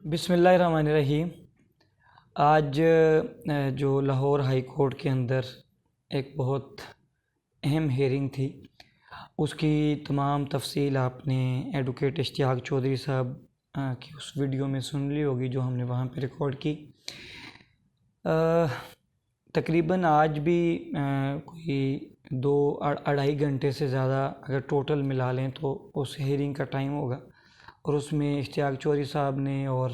بسم اللہ الرحمن الرحیم۔ آج جو لاہور ہائی کورٹ کے اندر ایک بہت اہم ہیئرنگ تھی، اس کی تمام تفصیل آپ نے ایڈوکیٹ اشتیاق چودھری صاحب کی اس ویڈیو میں سن لی ہوگی جو ہم نے وہاں پہ ریکارڈ کی۔ تقریباً آج بھی کوئی 2-2.5 گھنٹے سے زیادہ اگر ٹوٹل ملا لیں تو اس ہیئرنگ کا ٹائم ہوگا، اور اس میں اشتیاق چودھری صاحب نے اور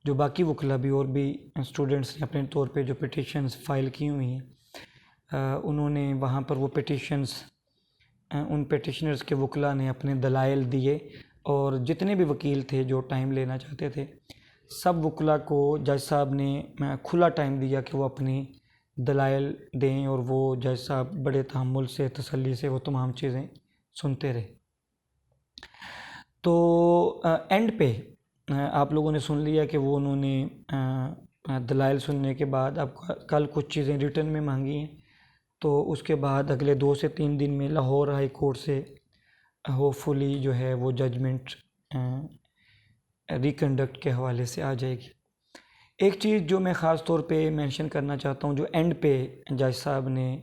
جو باقی وکلاء بھی اور بھی اسٹوڈنٹس نے اپنے طور پہ جو پٹیشنز فائل کی ہوئی ہیں، انہوں نے وہاں پر وہ پٹیشنز ان پٹیشنرز کے وکلاء نے اپنے دلائل دیے، اور جتنے بھی وکیل تھے جو ٹائم لینا چاہتے تھے سب وکلاء کو جج صاحب نے کھلا ٹائم دیا کہ وہ اپنی دلائل دیں، اور وہ جج صاحب بڑے تحمل سے تسلی سے وہ تمام چیزیں سنتے رہے۔ تو اینڈ پہ آپ لوگوں نے سن لیا کہ وہ انہوں نے دلائل سننے کے بعد اب کل کچھ چیزیں ریٹن میں مانگی ہیں، تو اس کے بعد اگلے 2 سے 3 دن میں لاہور ہائی کورٹ سے ہوپ فلی جو ہے وہ ججمنٹ ریکنڈکٹ کے حوالے سے آ جائے گی۔ ایک چیز جو میں خاص طور پہ مینشن کرنا چاہتا ہوں، جو اینڈ پہ جج صاحب نے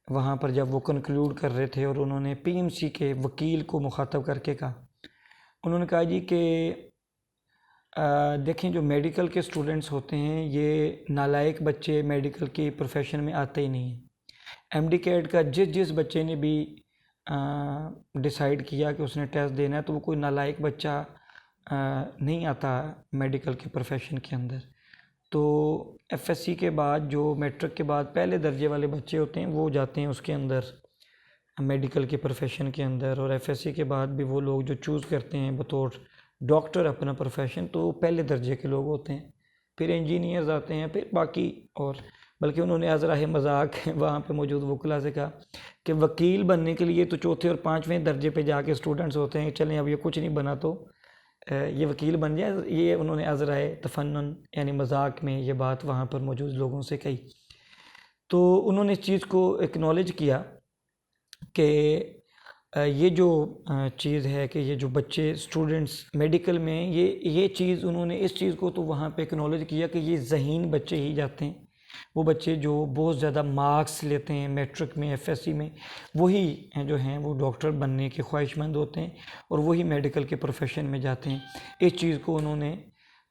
وہاں پر جب وہ کنکلوڈ کر رہے تھے اور انہوں نے پی ایم سی کے وکیل کو مخاطب کر کے کہا، انہوں نے کہا جی کہ دیکھیں جو میڈیکل کے اسٹوڈنٹس ہوتے ہیں یہ نالائق بچے میڈیکل کی پروفیشن میں آتے ہی نہیں ہیں۔ ایم ڈی کیٹ کا جس بچے نے بھی ڈیسائیڈ کیا کہ اس نے ٹیسٹ دینا ہے تو وہ کوئی نالائق بچہ نہیں آتا میڈیکل کے پروفیشن کے اندر۔ تو ایف ایس سی کے بعد جو میٹرک کے بعد پہلے درجے والے بچے ہوتے ہیں وہ جاتے ہیں اس کے اندر میڈیکل کے پروفیشن کے اندر، اور ایف ایس سی کے بعد بھی وہ لوگ جو چوز کرتے ہیں بطور ڈاکٹر اپنا پروفیشن تو پہلے درجے کے لوگ ہوتے ہیں، پھر انجینئرز آتے ہیں، پھر باقی، اور بلکہ انہوں نے ازراہ مذاق وہاں پہ موجود وکلاء سے کہا کہ وکیل بننے کے لیے تو 4تھے اور 5ویں درجے پہ جا کے اسٹوڈنٹس ہوتے ہیں، چلیں اب یہ کچھ نہیں بنا تو یہ وکیل بن جائے۔ یہ انہوں نے ازراہ تفنن یعنی مذاق میں یہ بات وہاں پر موجود لوگوں سے کہی۔ تو انہوں نے اس چیز کو ایکنالج کیا کہ یہ جو چیز ہے کہ یہ جو بچے اسٹوڈنٹس میڈیکل میں یہ چیز انہوں نے اس چیز کو تو وہاں پہ ایکنالج کیا کہ یہ ذہین بچے ہی جاتے ہیں، وہ بچے جو بہت زیادہ مارکس لیتے ہیں میٹرک میں ایف ایس سی میں وہی جو ہیں وہ ڈاکٹر بننے کے خواہش مند ہوتے ہیں اور وہی میڈیکل کے پروفیشن میں جاتے ہیں۔ اس چیز کو انہوں نے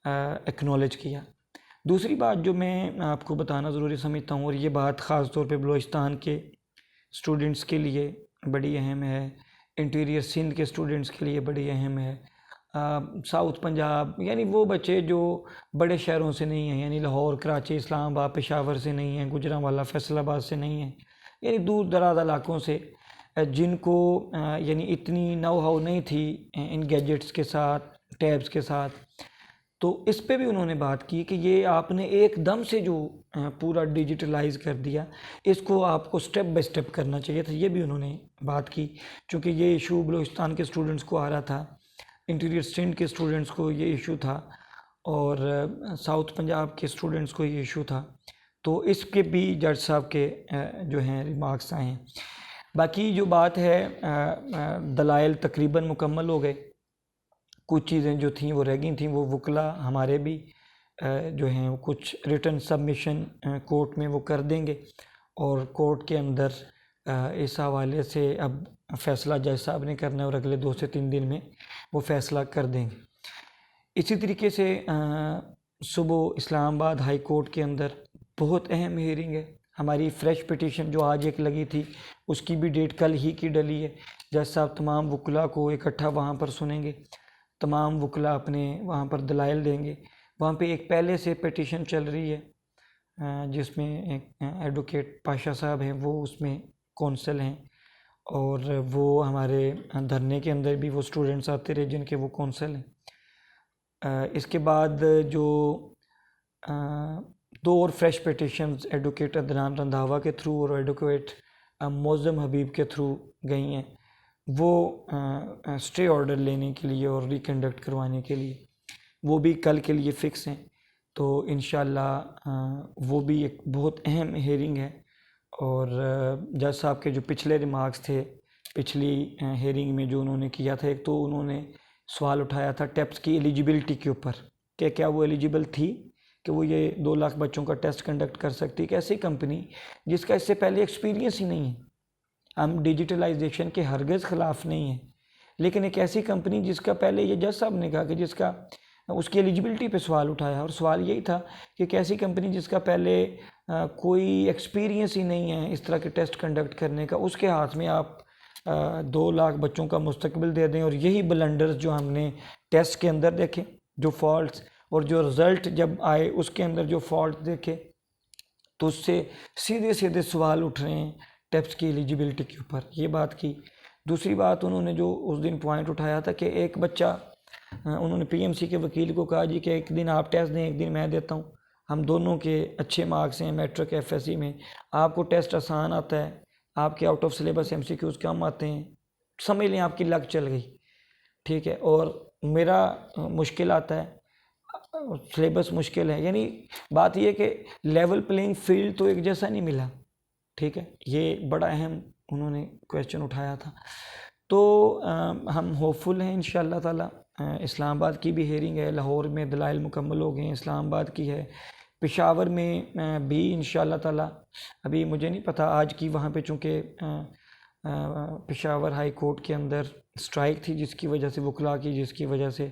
ایکنالج کیا۔ دوسری بات جو میں آپ کو بتانا ضروری سمجھتا ہوں، اور یہ بات خاص طور پہ بلوچستان کے اسٹوڈنٹس کے لیے بڑی اہم ہے، انٹیریئر سندھ کے اسٹوڈنٹس کے لیے بڑی اہم ہے، ساؤتھ پنجاب یعنی وہ بچے جو بڑے شہروں سے نہیں ہیں، یعنی لاہور، کراچی، اسلام آباد، پشاور سے نہیں ہیں، گوجرانوالہ، فیصل آباد سے نہیں ہیں، یعنی دور دراز علاقوں سے جن کو یعنی اتنی نو ہاؤ نہیں تھی ان گیجٹس کے ساتھ، ٹیبز کے ساتھ، تو اس پہ بھی انہوں نے بات کی کہ یہ آپ نے ایک دم سے جو پورا ڈیجیٹلائز کر دیا، اس کو آپ کو سٹیپ بائی سٹیپ کرنا چاہیے تھا۔ یہ بھی انہوں نے بات کی، چونکہ یہ ایشو بلوچستان کے اسٹوڈنٹس کو آ رہا تھا، انٹیریئر سندھ کے اسٹوڈنٹس کو یہ ایشو تھا، اور ساؤتھ پنجاب کے اسٹوڈنٹس کو یہ ایشو تھا، تو اس کے بھی جج صاحب کے جو ہیں ریمارکس آئے ہیں۔ باقی جو بات ہے دلائل تقریباً مکمل ہو گئے، کچھ چیزیں جو تھیں وہ رہ گئی تھیں، وہ وکلاء ہمارے بھی جو ہیں کچھ ریٹن سبمیشن کورٹ میں وہ کر دیں گے، اور کورٹ کے اندر اس حوالے سے اب فیصلہ جج صاحب نے کرنا ہے، اور اگلے 2 سے 3 دن میں وہ فیصلہ کر دیں گے۔ اسی طریقے سے صبح اسلام آباد ہائی کورٹ کے اندر بہت اہم ہیئرنگ ہے، ہماری فریش پٹیشن جو آج ایک لگی تھی اس کی بھی ڈیٹ کل ہی کی ڈلی ہے۔ جج صاحب تمام وکلاء کو اکٹھا وہاں پر سنیں گے، تمام وکلاء اپنے وہاں پر دلائل دیں گے۔ وہاں پہ ایک پہلے سے پٹیشن چل رہی ہے جس میں ایک ایڈوکیٹ پاشا صاحب ہیں، وہ اس میں کونسل ہیں، اور وہ ہمارے دھرنے کے اندر بھی وہ اسٹوڈنٹس آتے رہے جن کے وہ کونسل ہیں۔ اس کے بعد جو 2 اور fresh petitions advocate Adnan Randhawa کے تھرو اور ایڈوکیٹ معظم حبیب کے تھرو گئی ہیں، وہ اسٹے آرڈر لینے کے لیے اور ریکنڈکٹ کروانے کے لیے وہ بھی کل کے لیے فکس ہیں۔ تو انشاءاللہ وہ بھی ایک بہت اہم ہیئرنگ ہے، اور جج صاحب کے جو پچھلے ریمارکس تھے پچھلی ہیئرنگ میں جو انہوں نے کیا تھا، ایک تو انہوں نے سوال اٹھایا تھا ٹیپس کی ایلیجیبلٹی کے اوپر کہ کیا وہ ایلیجیبل تھی کہ وہ یہ 2 لاکھ بچوں کا ٹیسٹ کنڈکٹ کر سکتی. ایک ایسی کمپنی جس کا اس سے پہلے ایکسپیرینس ہی نہیں ہے. ہم ڈیجیٹلائزیشن کے ہرگز خلاف نہیں ہیں, لیکن ایک ایسی کمپنی جس کا پہلے یہ جج صاحب نے کہا کہ جس کا اس کی ایلیجیبلٹی پہ سوال اٹھایا, اور سوال یہی تھا کہ ایک ایسی کمپنی جس کا پہلے کوئی ایکسپیرینس ہی نہیں ہے اس طرح کے ٹیسٹ کنڈکٹ کرنے کا, اس کے ہاتھ میں آپ 2 لاکھ بچوں کا مستقبل دے دیں. اور یہی بلنڈرز جو ہم نے ٹیسٹ کے اندر دیکھے, جو فالٹس اور جو رزلٹ جب آئے اس کے اندر جو فالٹ دیکھے, تو اس سے سیدھے سوال اٹھ رہے ہیں ٹیسٹ کی ایلیجیبلٹی کے اوپر. یہ بات کی. دوسری بات انہوں نے جو اس دن پوائنٹ اٹھایا تھا کہ ایک بچہ, انہوں نے پی ایم سی کے وکیل کو کہا جی کہ ایک دن آپ ٹیسٹ دیں, ایک دن میں دیتا ہوں, ہم دونوں کے اچھے مارکس ہیں میٹرک ایف ایس سی میں, آپ کو ٹیسٹ آسان آتا ہے, آپ کے out of syllabus M C Qs کم آتے ہیں, سمجھ لیں آپ کی لک چل گئی, ٹھیک ہے, اور میرا مشکل آتا ہے, سلیبس مشکل ہے. یعنی بات یہ کہ لیول پلینگ فیلڈ تو ایک جیسا نہیں ملا, ٹھیک ہے. یہ بڑا اہم انہوں نے کویسچن اٹھایا تھا. تو ہم ہوپ فل ہیں انشاءاللہ تعالی. اسلام آباد کی بھی ہیئرنگ ہے, لاہور میں دلائل مکمل ہو گئے ہیں, اسلام آباد کی ہے, پشاور میں بھی انشاءاللہ تعالی. ابھی مجھے نہیں پتہ آج کی وہاں پہ, چونکہ پشاور ہائی کورٹ کے اندر سٹرائک تھی جس کی وجہ سے وکلاء کی, جس کی وجہ سے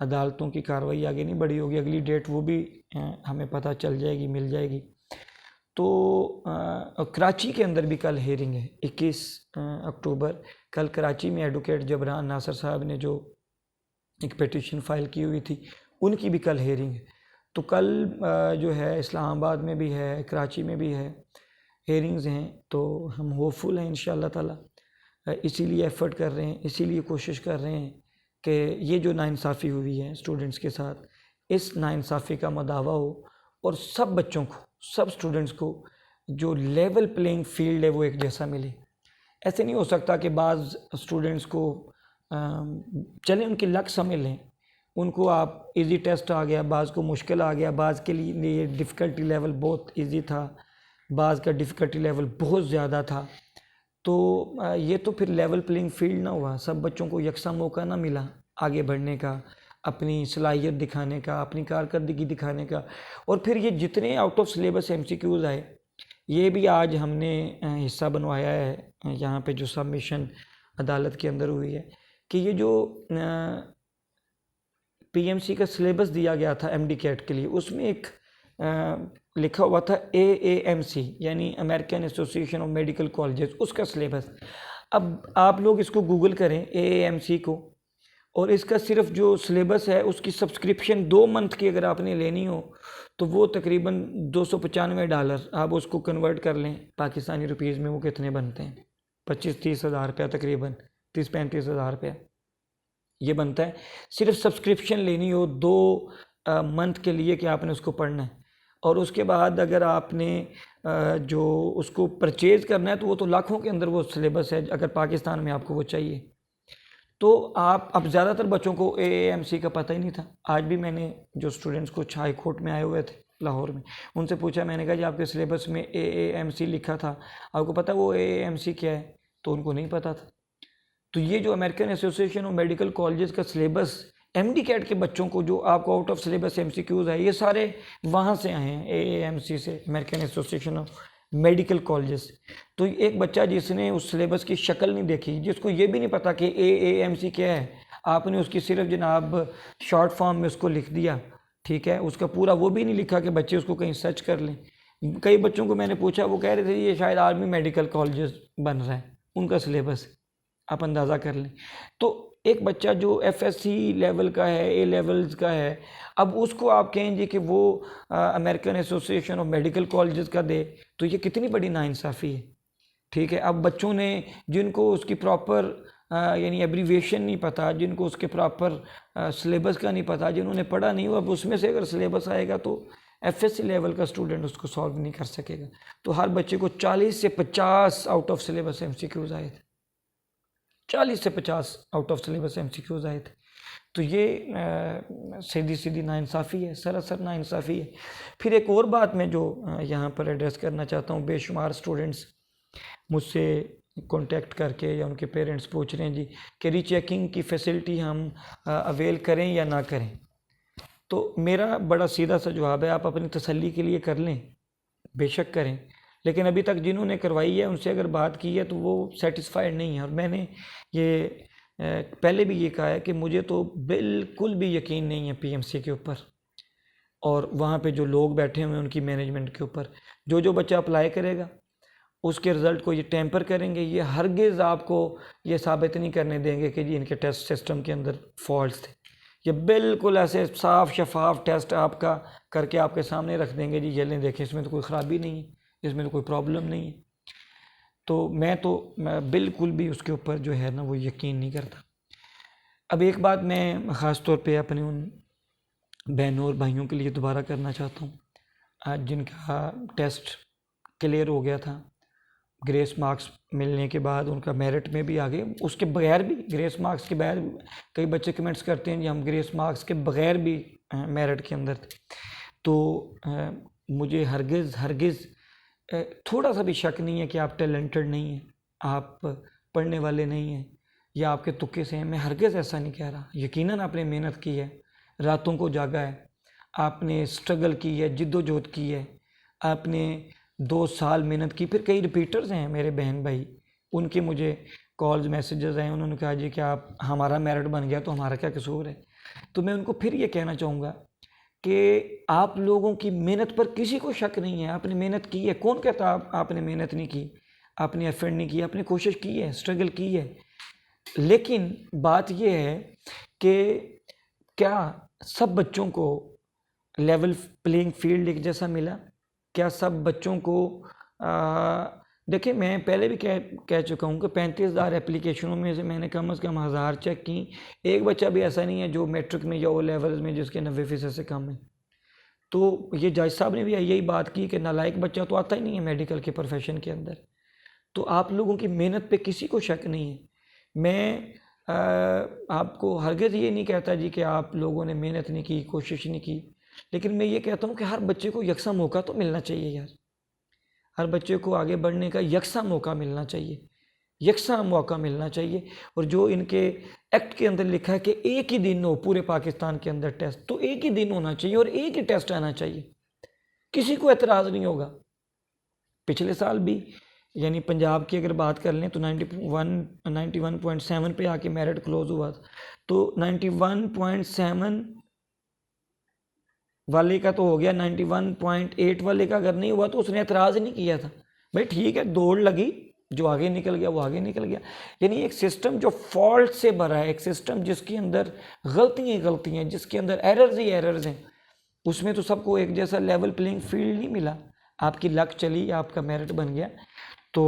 عدالتوں کی کارروائی آگے نہیں بڑھی ہوگی. اگلی ڈیٹ وہ بھی ہمیں پتہ چل جائے گی, مل جائے گی. تو کراچی کے اندر بھی کل ہیئرنگ ہے 21 اکتوبر. کل کراچی میں ایڈوکیٹ جبران ناصر صاحب نے جو ایک پیٹیشن فائل کی ہوئی تھی, ان کی بھی کل ہیئرنگ ہے. تو کل جو ہے اسلام آباد میں بھی ہے, کراچی میں بھی ہے, ہیئرنگز ہیں. تو ہم ہوپ فل ہیں انشاءاللہ تعالی. اسی لیے ایفرٹ کر رہے ہیں, اسی لیے کوشش کر رہے ہیں کہ یہ جو ناانصافی ہوئی ہے اسٹوڈنٹس کے ساتھ, اس ناانصافی کا مداوع ہو, اور سب بچوں کو, سب اسٹوڈنٹس کو جو لیول پلینگ فیلڈ ہے وہ ایک جیسا ملے. ایسے نہیں ہو سکتا کہ بعض اسٹوڈنٹس کو چلیں ان کی لک سمجھ لیں, ان کو آپ ایزی ٹیسٹ آ گیا, بعض کو مشکل آ گیا, بعض کے لیے ڈیفیکلٹی لیول بہت ایزی تھا, بعض کا ڈیفیکلٹی لیول بہت زیادہ تھا. تو یہ تو پھر لیول پلینگ فیلڈ نہ ہوا, سب بچوں کو یکساں موقع نہ ملا آگے بڑھنے کا, اپنی صلاحیت دکھانے کا, اپنی کارکردگی دکھانے کا. اور پھر یہ جتنے out of syllabus M C Qs آئے, یہ بھی آج ہم نے حصہ بنوایا ہے یہاں پہ جو سبمیشن عدالت کے اندر ہوئی ہے, کہ یہ جو پی ایم سی کا سلیبس دیا گیا تھا ایم ڈی کیٹ کے لیے, اس میں ایک لکھا ہوا تھا AAMC یعنی American association of medical colleges, اس کا سلیبس. اب آپ لوگ اس کو گوگل کریں AAMC کو, اور اس کا صرف جو سلیبس ہے اس کی سبسکرپشن 2 منتھ کی اگر آپ نے لینی ہو تو وہ تقریباً $295. آپ اس کو کنورٹ کر لیں پاکستانی روپیز میں, وہ کتنے بنتے ہیں, 25-30 ہزار روپیہ, تقریباً 30-35 ہزار روپیہ یہ بنتا ہے. صرف سبسکرپشن لینی ہو 2 منتھ کے لیے کہ آپ نے اس کو پڑھنا ہے, اور اس کے بعد اگر آپ نے جو اس کو پرچیز کرنا ہے تو وہ تو لاکھوں کے اندر وہ سلیبس ہے, اگر پاکستان میں آپ کو وہ چاہیے. تو آپ اب زیادہ تر بچوں کو AAMC کا پتہ ہی نہیں تھا. آج بھی میں نے جو اسٹوڈنٹس کچھ ہائی کورٹ میں آئے ہوئے تھے لاہور میں, ان سے پوچھا, میں نے کہا جی آپ کے سلیبس میں AAMC لکھا تھا, آپ کو پتہ وہ AAMC کیا ہے؟ تو ان کو نہیں پتہ تھا. تو یہ جو American association of medical colleges کا سلیبس ایم ڈی کیٹ کے بچوں کو جو آپ کو out of syllabus M C Qs ہے, یہ سارے وہاں سے آئے ہیں, AAMC سے, American association of medical colleges. تو ایک بچہ جس نے اس سلیبس کی شکل نہیں دیکھی, جس کو یہ بھی نہیں پتا کہ AAMC کیا ہے, آپ نے اس کی صرف جناب شارٹ فارم میں اس کو لکھ دیا, ٹھیک ہے, اس کا پورا وہ بھی نہیں لکھا کہ بچے اس کو کہیں سرچ کر لیں. کئی بچوں کو میں نے پوچھا, وہ کہہ رہے تھے یہ شاید آرمی میڈیکل کالجز بن رہا ہے, ان کا سلیبس آپ اندازہ کر لیں. تو ایک بچہ جو ایف ایس سی لیول کا ہے, اے لیولز کا ہے, اب اس کو آپ کہیں گے کہ وہ American association of medical colleges کا دے, تو یہ کتنی بڑی ناانصافی ہے, ٹھیک ہے. اب بچوں نے جن کو اس کی پراپر یعنی ایبریویشن نہیں پتہ, جن کو اس کے پراپر سلیبس کا نہیں پتہ, جنہوں نے پڑھا نہیں ہوا, اب اس میں سے اگر سلیبس آئے گا تو ایف ایس سی لیول کا اسٹوڈنٹ اس کو سالو نہیں کر سکے گا. تو ہر بچے کو 40 سے 50 out of syllabus M C Qs آئے تھے, 40 سے 50 out of syllabus M C Qs آئے تھے. تو یہ سیدھی ناانصافی ہے, سراسر ناانصافی ہے. پھر ایک اور بات میں جو یہاں پر ایڈریس کرنا چاہتا ہوں, بے شمار اسٹوڈنٹس مجھ سے کانٹیکٹ کر کے یا ان کے پیرنٹس پوچھ رہے ہیں جی کہ ری چیکنگ کی فیسلٹی ہم اویل کریں یا نہ کریں. تو میرا بڑا سیدھا سا جواب ہے، آپ اپنی تسلی کے لیے کر لیں، بے شک کریں، لیکن ابھی تک جنہوں نے کروائی ہے ان سے اگر بات کی ہے تو وہ سیٹسفائیڈ نہیں ہے۔ اور میں نے یہ پہلے بھی یہ کہا ہے کہ مجھے تو بالکل بھی یقین نہیں ہے پی ایم سی کے اوپر اور وہاں پہ جو لوگ بیٹھے ہوئے ہیں ان کی مینجمنٹ کے اوپر۔ جو بچہ اپلائی کرے گا اس کے رزلٹ کو یہ ٹیمپر کریں گے، یہ ہرگز آپ کو یہ ثابت نہیں کرنے دیں گے کہ جی ان کے ٹیسٹ سسٹم کے اندر فالٹس تھے۔ یہ بالکل ایسے صاف شفاف ٹیسٹ آپ کا کر کے آپ کے سامنے رکھ دیں گے، جی یہ لیں دیکھیں اس میں تو کوئی خرابی نہیں ہے، اس میں تو کوئی پرابلم نہیں ہے۔ تو میں بالکل بھی اس کے اوپر جو ہے نا وہ یقین نہیں کرتا۔ اب ایک بات میں خاص طور پہ اپنے ان بہنوں اور بھائیوں کے لیے دوبارہ کرنا چاہتا ہوں، آج جن کا ٹیسٹ کلیئر ہو گیا تھا، گریس مارکس ملنے کے بعد ان کا میرٹ میں بھی آگے، اس کے بغیر بھی گریس مارکس کے بغیر کئی بچے کمنٹس کرتے ہیں جی ہم گریس مارکس کے بغیر بھی میرٹ کے اندر تھے۔ تو مجھے ہرگز تھوڑا سا بھی شک نہیں ہے کہ آپ ٹیلنٹڈ نہیں ہیں، آپ پڑھنے والے نہیں ہیں یا آپ کے تکے سے ہیں، میں ہرگز ایسا نہیں کہہ رہا۔ یقیناً آپ نے محنت کی ہے، راتوں کو جاگا ہے، آپ نے اسٹرگل کی ہے، جد و جہد کی ہے، آپ نے 2 سال محنت کی۔ پھر کئی ریپیٹرز ہیں میرے بہن بھائی، ان کے مجھے کالز میسیجز ہیں، انہوں نے کہا جی کہ آپ ہمارا میرٹ بن گیا تو ہمارا کیا قصور ہے۔ تو میں ان کو پھر یہ کہنا چاہوں گا کہ آپ لوگوں کی محنت پر کسی کو شک نہیں ہے، آپ نے محنت کی ہے، کون کہتا آپ نے محنت نہیں کی، آپ نے ایفرٹ نہیں کی، آپ نے کوشش کی ہے، اسٹرگل کی ہے۔ لیکن بات یہ ہے کہ کیا سب بچوں کو لیول پلینگ فیلڈ ایک جیسا ملا؟ کیا سب بچوں کو دیکھیں میں پہلے بھی کہہ چکا ہوں کہ 35,000 اپلیکیشنوں میں سے میں نے کم از کم 1000 چیک کی، ایک بچہ بھی ایسا نہیں ہے جو میٹرک میں یا او لیولز میں جس کے 90% سے کم ہے۔ تو یہ جج صاحب نے بھی یہی بات کی کہ نالائق بچہ تو آتا ہی نہیں ہے میڈیکل کے پروفیشن کے اندر۔ تو آپ لوگوں کی محنت پہ کسی کو شک نہیں ہے۔ میں آپ کو ہرگز یہ نہیں کہتا جی کہ آپ لوگوں نے محنت نہیں کی، کوشش نہیں کی، لیکن میں یہ کہتا ہوں کہ ہر بچے کو یکساں موقع تو ملنا چاہیے یار، ہر بچے کو آگے بڑھنے کا یکساں موقع ملنا چاہیے، یکساں موقع ملنا چاہیے۔ اور جو ان کے ایکٹ کے اندر لکھا ہے کہ ایک ہی دن ہو پورے پاکستان کے اندر ٹیسٹ، تو ایک ہی دن ہونا چاہیے اور ایک ہی ٹیسٹ آنا چاہیے، کسی کو اعتراض نہیں ہوگا۔ پچھلے سال بھی یعنی پنجاب کی اگر بات کر لیں تو 91.7 پہ آ کے میرٹ کلوز ہوا تھا، تو 91.7 والے کا تو ہو گیا، 91.8 والے کا اگر نہیں ہوا تو اس نے اعتراض نہیں کیا تھا، بھائی ٹھیک ہے دوڑ لگی، جو آگے نکل گیا وہ آگے نکل گیا۔ یعنی ایک سسٹم جو فالٹ سے بھرا ہے، ایک سسٹم جس کے اندر غلطیاں ہیں، جس کے اندر ایررز ہیں، اس میں تو سب کو ایک جیسا لیول پلینگ فیلڈ نہیں ملا۔ آپ کی لک چلی، آپ کا میرٹ بن گیا۔ تو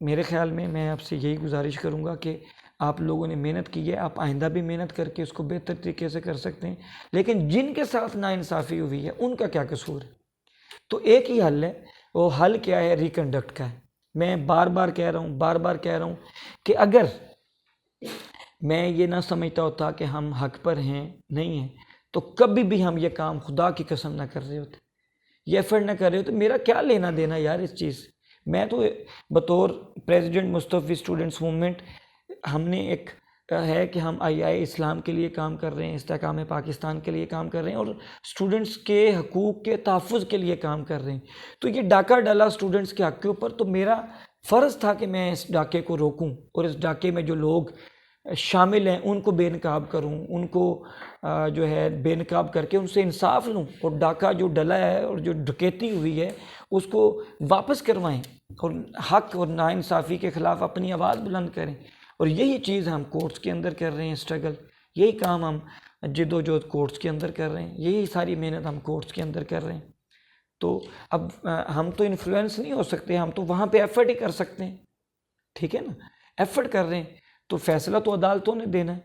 میرے خیال میں آپ سے یہی گزارش کروں گا کہ آپ لوگوں نے محنت کی ہے، آپ آئندہ بھی محنت کر کے اس کو بہتر طریقے سے کر سکتے ہیں، لیکن جن کے ساتھ ناانصافی ہوئی ہے ان کا کیا قصور ہے؟ تو ایک ہی حل ہے، وہ حل کیا ہے؟ ریکنڈکٹ کا ہے۔ میں بار بار کہہ رہا ہوں کہ اگر میں یہ نہ سمجھتا ہوتا کہ ہم حق پر ہیں نہیں ہیں تو کبھی بھی ہم یہ کام خدا کی قسم نہ کر رہے ہوتے، یہ ایفرٹ نہ کر رہے ہوتے۔ میرا کیا لینا دینا یار اس چیز سے؟ میں تو بطور پریزیڈنٹ مستوفی اسٹوڈنٹس موومنٹ، ہم نے ایک ہے کہ ہم آئی اسلام کے لیے کام کر رہے ہیں، استحکام پاکستان کے لیے کام کر رہے ہیں اور اسٹوڈنٹس کے حقوق کے تحفظ کے لیے کام کر رہے ہیں۔ تو یہ ڈاکہ ڈالا اسٹوڈنٹس کے حق کے اوپر، تو میرا فرض تھا کہ میں اس ڈاکے کو روکوں اور اس ڈاکے میں جو لوگ شامل ہیں ان کو بے نقاب کروں، ان کو جو ہے بے نقاب کر کے ان سے انصاف لوں، اور ڈاکہ جو ڈلا ہے اور جو ڈکیتی ہوئی ہے اس کو واپس کروائیں اور حق اور ناانصافی کے خلاف اپنی آواز بلند کریں۔ اور یہی چیز ہم کورٹس کے اندر کر رہے ہیں، اسٹرگل، یہی کام ہم جد و جہد کورٹس کے اندر کر رہے ہیں، یہی ساری محنت ہم کورٹس کے اندر کر رہے ہیں۔ تو اب ہم تو انفلوئنس نہیں ہو سکتے، ہم تو وہاں پہ ایفرٹ ہی کر سکتے ہیں، ٹھیک ہے نا؟ ایفرٹ کر رہے ہیں تو فیصلہ تو عدالتوں نے دینا ہے۔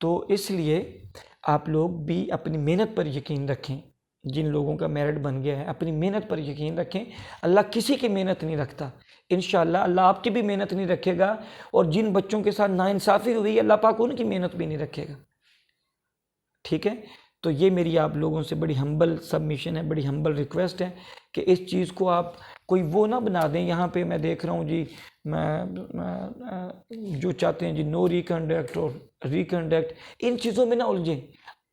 تو اس لیے آپ لوگ بھی اپنی محنت پر یقین رکھیں، جن لوگوں کا میرٹ بن گیا ہے اپنی محنت پر یقین رکھیں۔ اللہ کسی کی محنت نہیں رکھتا، انشاءاللہ اللہ آپ کی بھی محنت نہیں رکھے گا، اور جن بچوں کے ساتھ ناانصافی ہوئی ہے اللہ پاک ان کی محنت بھی نہیں رکھے گا، ٹھیک ہے؟ تو یہ میری آپ لوگوں سے بڑی ہمبل سبمیشن ہے، بڑی ہمبل ریکویسٹ ہے کہ اس چیز کو آپ کوئی وہ نہ بنا دیں۔ یہاں پہ میں دیکھ رہا ہوں جی جو چاہتے ہیں جی نو ریکنڈکٹ اور ریکنڈکٹ، ان چیزوں میں نہ الجھیں۔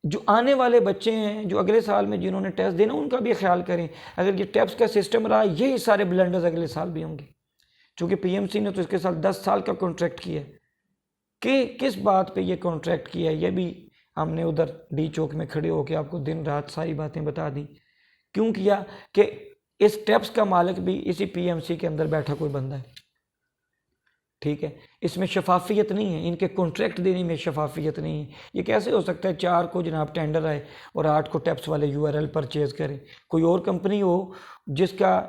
جو آنے والے بچے ہیں جو اگلے سال میں جنہوں نے ٹیسٹ دینا ان کا بھی خیال کریں. اگر یہ ٹیپس کا سسٹم رہا یہی سارے بلنڈرز اگلے سال بھی ہوں گے. چونکہ پی ایم سی نے تو اس کے ساتھ 10 سال کا کانٹریکٹ کیا ہے. کہ کس بات پہ یہ کانٹریکٹ کیا ہے یہ بھی ہم نے ادھر ڈی چوک میں کھڑے ہو کے آپ کو دن رات ساری باتیں بتا دیں. کیوں کیا؟ کہ اس ٹیپس کا مالک بھی اسی پی ایم سی کے اندر بیٹھا کوئی بندہ ہے. ٹھیک ہے، اس میں شفافیت نہیں ہے، ان کے کانٹریکٹ دینے میں شفافیت نہیں ہے. یہ کیسے ہو سکتا ہے 4 کو جناب ٹینڈر آئے اور 8 کو ٹیپس والے یو آر ایل پرچیز کریں؟ کوئی اور کمپنی ہو جس کا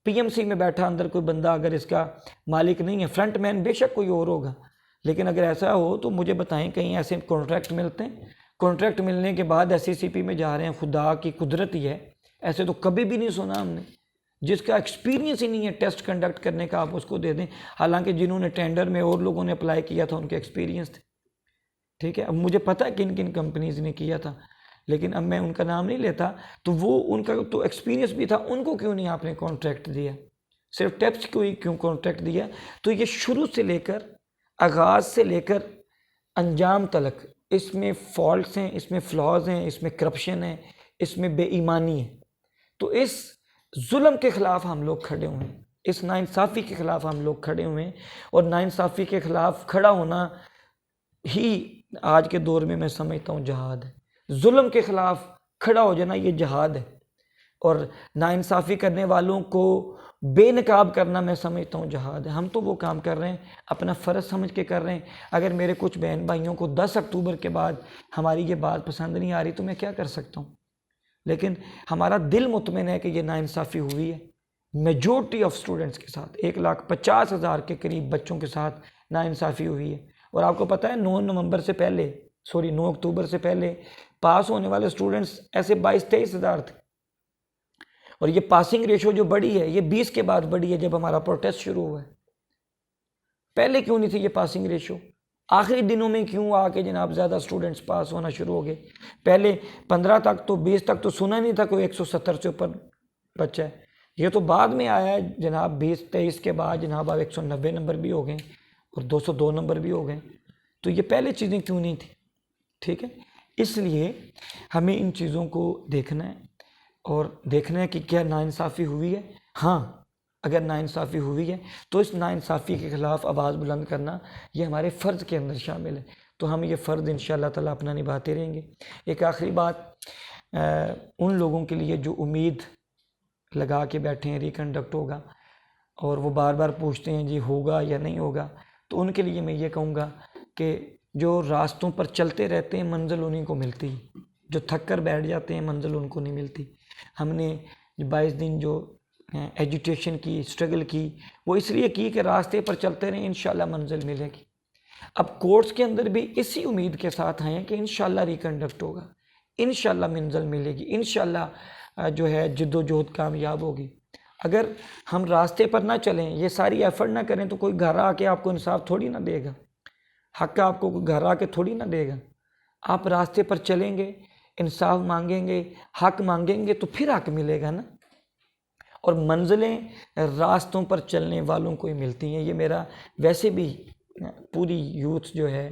پی ایم سی میں بیٹھا اندر کوئی بندہ اگر اس کا مالک نہیں ہے، فرنٹ مین بے شک کوئی اور ہوگا، لیکن اگر ایسا ہو تو مجھے بتائیں کہیں ایسے کانٹریکٹ ملتے ہیں؟ کانٹریکٹ ملنے کے بعد ایس سی سی پی میں جا رہے ہیں. خدا کی قدرت ہی ہے، ایسے تو کبھی بھی نہیں سنا ہم نے. جس کا ایکسپیرینس ہی نہیں ہے ٹیسٹ کنڈکٹ کرنے کا آپ اس کو دے دیں، حالانکہ جنہوں نے ٹینڈر میں اور لوگوں نے اپلائی کیا تھا ان کے ایکسپیرینس تھے. ٹھیک ہے، اب مجھے پتہ ہے کن کن کمپنیز نے کیا تھا، لیکن اب میں ان کا نام نہیں لیتا. تو وہ ان کا تو ایکسپیرینس بھی تھا، ان کو کیوں نہیں آپ نے کانٹریکٹ دیا؟ صرف ٹیپس کو ہی کیوں کانٹریکٹ دیا؟ تو یہ شروع سے لے کر آغاز سے لے کر انجام تلک اس میں فالٹس ہیں، اس میں فلاز ہیں، اس میں کرپشن ہے، اس میں بے ایمانی ہے. تو اس ظلم کے خلاف ہم لوگ کھڑے ہوئے ہیں، اس ناانصافی کے خلاف ہم لوگ کھڑے ہوئے ہیں. اور ناانصافی کے خلاف کھڑا ہونا ہی آج کے دور میں سمجھتا ہوں جہاد ہے. ظلم کے خلاف کھڑا ہو جانا یہ جہاد ہے، اور ناانصافی کرنے والوں کو بے نقاب کرنا میں سمجھتا ہوں جہاد ہے. ہم تو وہ کام کر رہے ہیں اپنا فرض سمجھ کے کر رہے ہیں. اگر میرے کچھ بہن بھائیوں کو 10 اکتوبر کے بعد ہماری یہ بات پسند نہیں آ رہی تو میں کیا کر سکتا ہوں؟ لیکن ہمارا دل مطمئن ہے کہ یہ ناانصافی ہوئی ہے میجورٹی آف سٹوڈنٹس کے ساتھ. 1,50,000 کے قریب بچوں کے ساتھ ناانصافی ہوئی ہے. اور آپ کو پتہ ہے 9 اکتوبر سے پہلے پاس ہونے والے سٹوڈنٹس ایسے 22-23 ہزار تھے. اور یہ پاسنگ ریشو جو بڑی ہے یہ 20 کے بعد بڑی ہے جب ہمارا پروٹیسٹ شروع ہوا ہے. پہلے کیوں نہیں تھی یہ پاسنگ ریشو؟ آخری دنوں میں کیوں آ کے جناب زیادہ سٹوڈنٹس پاس ہونا شروع ہو گئے؟ پہلے 15 تک تو 20 تک تو سنا نہیں تھا کوئی 170 سے اوپر بچہ ہے. یہ تو بعد میں آیا ہے جناب 20-23 کے بعد جناب اب 190 نمبر بھی ہو گئے اور 202 نمبر بھی ہو گئے. تو یہ پہلے چیزیں کیوں نہیں تھیں؟ ٹھیک ہے، اس لیے ہمیں ان چیزوں کو دیکھنا ہے اور دیکھنا ہے کہ کیا ناانصافی ہوئی ہے. ہاں، اگر ناانصافی ہوئی ہے تو اس ناانصافی کے خلاف آواز بلند کرنا یہ ہمارے فرض کے اندر شامل ہے. تو ہم یہ فرض انشاءاللہ تعالیٰ اپنا نبھاتے رہیں گے. ایک آخری بات ان لوگوں کے لیے جو امید لگا کے بیٹھے ہیں ریکنڈکٹ ہوگا اور وہ بار بار پوچھتے ہیں جی ہوگا یا نہیں ہوگا، تو ان کے لیے میں یہ کہوں گا کہ جو راستوں پر چلتے رہتے ہیں منزل انہیں کو ملتی، جو تھک کر بیٹھ جاتے ہیں منزل ان کو نہیں ملتی. ہم نے 22 دن جو ایجوٹیشن کی، اسٹرگل کی، وہ اس لیے کی کہ راستے پر چلتے رہیں، انشاءاللہ منزل ملے گی. اب کورٹس کے اندر بھی اسی امید کے ساتھ ہیں کہ انشاءاللہ ریکنڈکٹ ہوگا، انشاءاللہ منزل ملے گی، انشاءاللہ جو ہے جد و جہد کامیاب ہوگی. اگر ہم راستے پر نہ چلیں، یہ ساری ایفرٹ نہ کریں، تو کوئی گھر آ کے آپ کو انصاف تھوڑی نہ دے گا، حق آپ کو گھر آ کے تھوڑی نہ دے گا. آپ راستے پر چلیں گے، انصاف مانگیں گے، حق مانگیں گے تو پھر حق ملے گا نا. اور منزلیں راستوں پر چلنے والوں کو ہی ملتی ہیں. یہ میرا ویسے بھی پوری یوتھ جو ہے،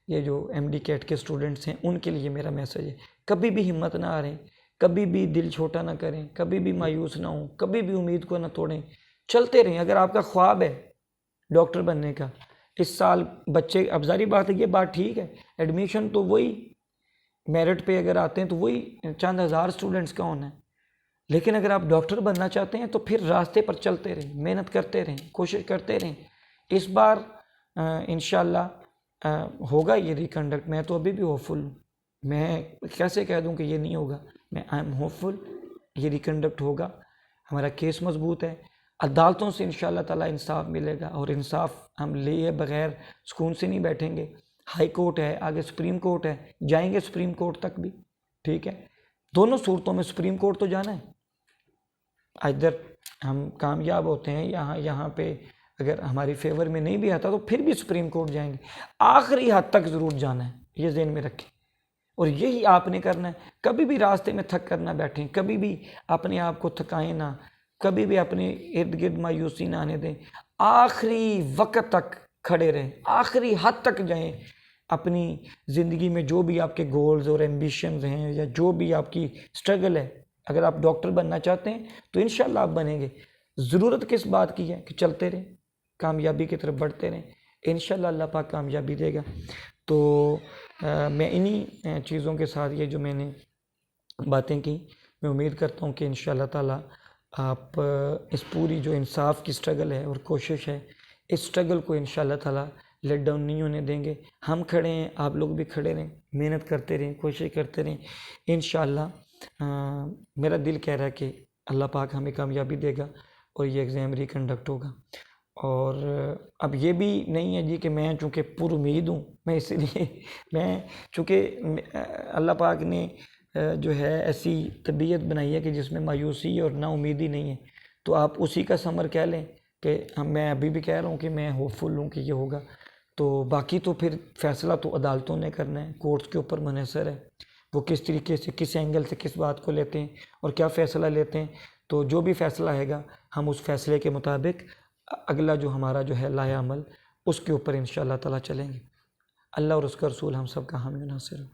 یہ جو ایم ڈی کیٹ کے سٹوڈنٹس ہیں ان کے لیے میرا میسج ہے، کبھی بھی ہمت نہ ہاریں، کبھی بھی دل چھوٹا نہ کریں، کبھی بھی مایوس نہ ہوں، کبھی بھی امید کو نہ توڑیں، چلتے رہیں. اگر آپ کا خواب ہے ڈاکٹر بننے کا، اس سال بچے، اب ظاہری بات ہے یہ بات ٹھیک ہے، ایڈمیشن تو وہی میرٹ پہ اگر آتے ہیں تو وہی چند ہزار سٹوڈنٹس کا ہونا ہے. لیکن اگر آپ ڈاکٹر بننا چاہتے ہیں تو پھر راستے پر چلتے رہیں، محنت کرتے رہیں، کوشش کرتے رہیں. اس بار انشاءاللہ ہوگا یہ ریکنڈکٹ. میں تو ابھی بھی ہوپفل ہوں، میں کیسے کہہ دوں کہ یہ نہیں ہوگا؟ میں آئی ایم ہوپفل یہ ریکنڈکٹ ہوگا. ہمارا کیس مضبوط ہے، عدالتوں سے انشاءاللہ تعالیٰ انصاف ملے گا، اور انصاف ہم لیے بغیر سکون سے نہیں بیٹھیں گے. ہائی کورٹ ہے، آگے سپریم کورٹ ہے، جائیں گے سپریم کورٹ تک بھی. ٹھیک ہے، دونوں صورتوں میں سپریم کورٹ تو جانا ہے. ادھر ہم کامیاب ہوتے ہیں، یہاں پہ اگر ہماری فیور میں نہیں بھی آتا تو پھر بھی سپریم کورٹ جائیں گے. آخری حد تک ضرور جانا ہے، یہ ذہن میں رکھیں. اور یہی آپ نے کرنا ہے. کبھی بھی راستے میں تھک کر نہ بیٹھیں، کبھی بھی اپنے آپ کو تھکائیں نہ، کبھی بھی اپنے ارد گرد مایوسی نہ آنے دیں. آخری وقت تک کھڑے رہیں، آخری حد تک جائیں. اپنی زندگی میں جو بھی آپ کے گولز اور ایمبیشنز ہیں یا جو بھی آپ کی سٹرگل ہے، اگر آپ ڈاکٹر بننا چاہتے ہیں تو انشاءاللہ آپ بنیں گے۔ ضرورت کس بات کی ہے کہ چلتے رہیں، کامیابی کی طرف بڑھتے رہیں، انشاءاللہ اللہ پاک کامیابی دے گا۔ تو میں انہی چیزوں کے ساتھ یہ جو میں نے باتیں کی، میں امید کرتا ہوں کہ انشاءاللہ تعالی آپ اس پوری جو انصاف کی سٹرگل ہے اور کوشش ہے، اس سٹرگل کو انشاءاللہ تعالی لیٹ ڈاؤن نہیں ہونے دیں گے۔ ہم کھڑے ہیں، آپ لوگ بھی کھڑے رہیں، محنت کرتے رہیں، کوشش کرتے رہیں، انشاءاللہ میرا دل کہہ رہا ہے کہ اللہ پاک ہمیں کامیابی دے گا اور یہ ایگزام ریکنڈکٹ ہوگا۔ اور اب یہ بھی نہیں ہے جی کہ میں چونکہ پر امید ہوں، میں اس لیے چونکہ اللہ پاک نے جو ہے ایسی طبیعت بنائی ہے کہ جس میں مایوسی اور نا امیدی نہیں ہے، تو آپ اسی کا ثمر کہہ لیں کہ میں ابھی بھی کہہ رہا ہوں کہ میں ہوپ فل ہوں کہ یہ ہوگا۔ تو باقی تو پھر فیصلہ تو عدالتوں نے کرنا ہے، کورٹس کے اوپر منحصر ہے، وہ کس طریقے سے، کس اینگل سے کس بات کو لیتے ہیں اور کیا فیصلہ لیتے ہیں۔ تو جو بھی فیصلہ آئے گا ہم اس فیصلے کے مطابق اگلا جو ہمارا جو ہے لائحہ عمل، اس کے اوپر انشاءاللہ تعالی چلیں گے۔ اللہ اور اس کا رسول ہم سب کا حامی و ناصر ہو۔